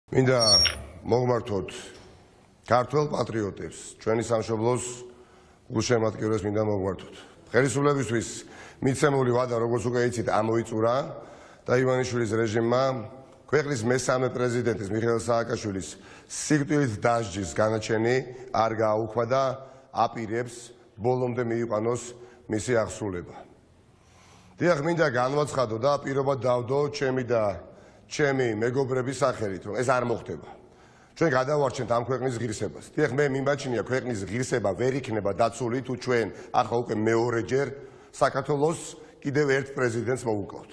მინდა მოგმართოთ ქართველ პატრიოტებს, ჩვენი სამშობლოს გულშემატკივრებს მინდა მოგმართოთ. ხელისუფლებისთვის მიცემული ვადა, როგორც უკვე იცით, ამოიწურა და ივანიშვილის რეჟიმმა ქვეყნის მესამე პრეზიდენტის მიხეილ სააკაშვილის სიკვდილით დასჯის განაჩენი არ გააუქმა და აპირებს ბოლომდე მიიყვანოს მისი აღსრულება. დიახ, მინდა განვაცხადო და პირობა დავდო ჩემი და ჩემი მეგობრების სახელით, რომ ეს არ მოხდება. ჩვენ გადავარჩენთ ამ ქვეყნის ღირსებას. დიახ, მე მიმაჩნია ქვეყნის ღირსება ვერ იქნება დაცული, თუ ჩვენ ახლა უკვე მეორეჯერ საქართველოს კიდევ ერთ პრეზიდენტს მოვუკლავთ.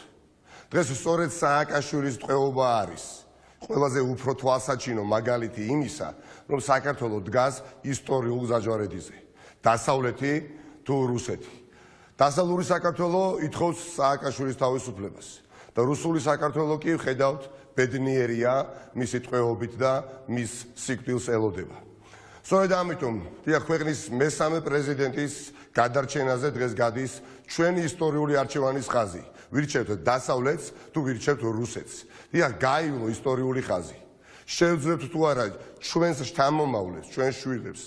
დღეს სწორედ სააკაშვილის ტყვეობა არის ყველაზე უფრო თვალსაჩინო მაგალითი იმისა, რომ საქართველო დგას ისტორიულ გზაჯვარედინზე. დასავლეთი თუ რუსეთი. დასავლური საქართველო ითხოვს სააკაშვილის თავისუფლებას და რუსული საქართველო კი ხედავთ ბედნიერია მისი ტყვეობით და მის სიკვდილს ელოდება. სწორედ ამიტომ ქვეყნის მესამე პრეზიდენტის გადარჩენაზე დღეს გადის ჩვენი ისტორიული არჩევანის ხაზი. ვირჩევთ დასავლეთს თუ ვირჩევთ რუსეთს. გაივლო ისტორიული ხაზი. შევძლებთ თუ არა ჩვენს შთამომავლებს, ჩვენს შვილებს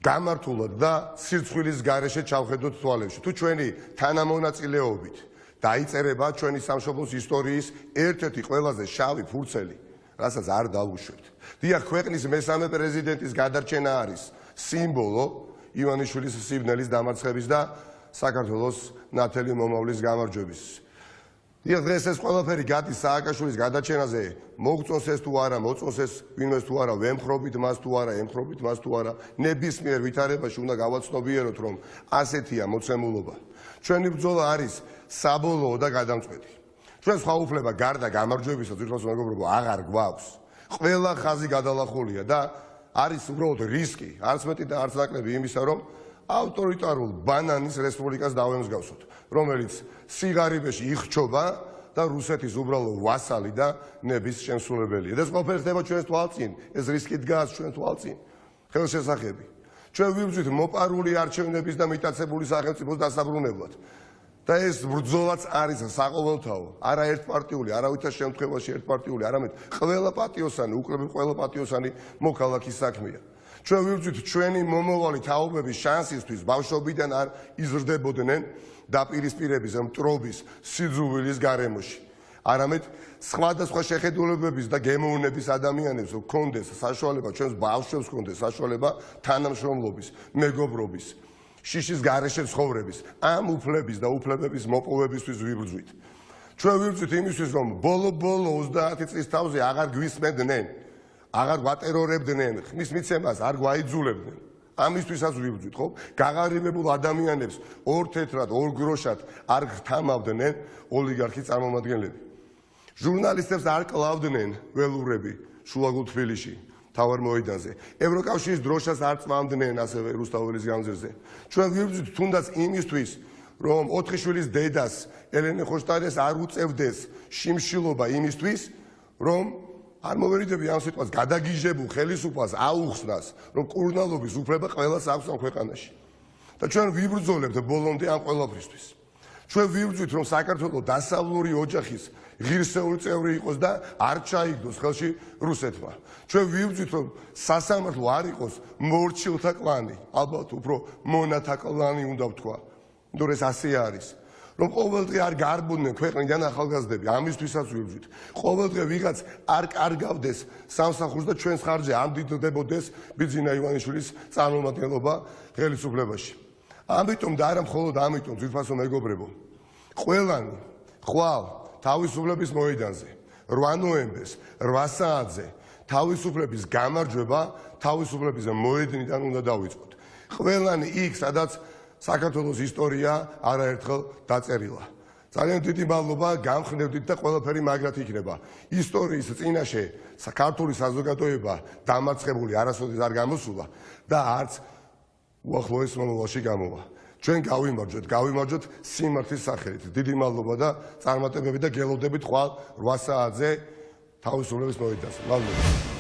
გამართულად და სირცხვილის გარეშე ჩავხედოთ თვალებში. თუ ჩვენი თანამონაწილეობით დაიწერება ჩვენი სამშობლოს ისტორიის ერთ-ერთი ყველაზე შავი ფურცელი, რასაც არ დავუშვებთ. ქვეყნის მესამე პრეზიდენტის გადარჩენა არის სიმბოლო ივანიშვილის სიბნელის დამარცხების და საქართველოს ნათელი მომავლის გამარჯვების. დღეს ეს ყველაფერი გადის სააკაშვილის გადარჩენაზე, მოგწონს ეს თუ არა, მოწონს ეს ვინმეს თუ არა, ვემხრობით მას თუ არა, ემხრობით მას თუ არა, ნებისმიერ ვითარებაში უნდა გავაცნობიეროთ, რომ ასეთია მოცემულობა. ჩვენი ბრძოლა არის საბოლოო და გადამწყვეტი. ჩვენ სხვა უფლება გარდა გამარჯვებისა, ძირითადად მეგობრებო, აღარ გვაქვს. ყველა ხაზი გადალახულია და არის უბრალოდ რისკი, არც მეტი და არც ნაკლები იმისა, რომ ავტორიტარულ ბანანის რესპუბლიკას დავემსგავსოთ, რომელიც სიღარიბეში იხჩობა და რუსეთის უბრალო ვასალი და ნების შემსრულებელია. ეს ყველაფერი ხდება ჩვენს თვალწინ, ეს რისკი დგას ჩვენს თვალწინ. ხელშესახები. ჩვენ ვიბრძვით მოპარული არჩევნების და მიტაცებული სახელმწიფოს დასაბრუნებლად. და ეს ბრძოლაც არის საყოველთაო, არა ერთპარტიული, არავითარ შემთხვევაში ერთპარტიული, არამედ ყველა პატიოსანი, უკრები ყველა პატიოსანი მოქალაქის საქმეა. ჩვენ ვიბრძვით ჩვენი მომავალი თაობების შანსისთვის ბავშვობიდან არ იზრდებოდნენ დაპირისპირების, მტრობის, სიძულვილის გარემოში. არამედ სხვადასხვა შეხედულებების და გემოვნების ადამიანებს ჰქონდეს საშუალება, ჩვენს ბავშვებს ჰქონდეს საშუალება თანამშრომლობის, მეგობრობის, შიშის გარეშე ცხოვრების, ამ უფლების და უფლებების მოპოვებისთვის ვიბრძვით. ჩვენ ვიბრძვით იმისთვის, რომ ბოლო 30 წლის თავზე აღარ გვისმენდნენ, აღარ გვატერორებდნენ, ხმის მიცემას არ გვაიძულებდნენ. ამისთვისაც ვიბრძვით, ხო? გაღარიბებულ ადამიანებს ორ თეთრად, ორ გროშად არ გთამავდნენ ოლიგარქის წარმომადგენლები. ჟურნალისტებს არ კლავდნენ ველურები შუაგულ თბილისში. თავარ მოედანზე. ევროკავშირის დროშას არ წმამდნენ ასევე რუსთაველის გამზირზე. ჩვენ ვიბრძვით თუნდაც იმისთვის, რომ 4 შვილის დედას ელენე ხოშტარიას არ უწევდეს შიმშილობა იმისთვის, რომ არ მოვერიდები ამ სიტყვას გადაგიჟებულ ხელისუფლებას აუხსნას, რომ კურნალობის უფლება ყველას აქვს ამ ქვეყანაში. და ჩვენ ვიბრძოლებთ ბოლომდე ამ ყველაფრისთვის. ჩვენ ვიბრძვით, რომ საქართველოს დასავლური ოჯახის ღირსეული წევრი იყოს და არ ჩაიგდოს ხელში რუსეთმა. ჩვენ ვიბრძვით, რომ სასამართლო არ იყოს მორჩილთა კლანი, ალბათ უფრო მონათა კლანი უნდა ვთქვა. იმიტომ ეს ასე არის. რომ ყოველდღე არ გარბოდნენ ქვეყნიდან ახალგაზრდები, ამისთვისაც ვიბრძვით. ყოველდღე ვიღაც არ კარგავდეს სამსახურს და ჩვენს ხარჯზე ამდიდრდებოდეს ბიძინა ივანიშვილის წარმომადგენლობა ხელისუფლებაში. ამიტომ და არა მხოლოდ ამიტომ, ძვირფასო მეგობრებო, ყველანი ხვალ თავისუფლების მოედანზე 8 ნოემბერს 8 საათზე თავისუფლების გამარჯვება თავისუფლების მოედნიდან უნდა დავიწყოთ. ყველანი იქ, სადაც საქართველოს ისტორია არაერთხელ დაწერილა. ძალიან დიდი მადლობა, გამხნევდით და ყველაფერი მაგრად იქნება. ისტორიის წინაშე ქართული საზოგადოება დამარცხებული არასოდეს არ გამოსულა და არც უახლოეს მომავალში გამოვა. ჩვენ გავიმარჯვეთ სიმართლის სახელით. დიდი მადლობა და წარმატებები და გელოდებით ხვალ 8 საათზე თავისუფლების მოედანზე. მადლობა.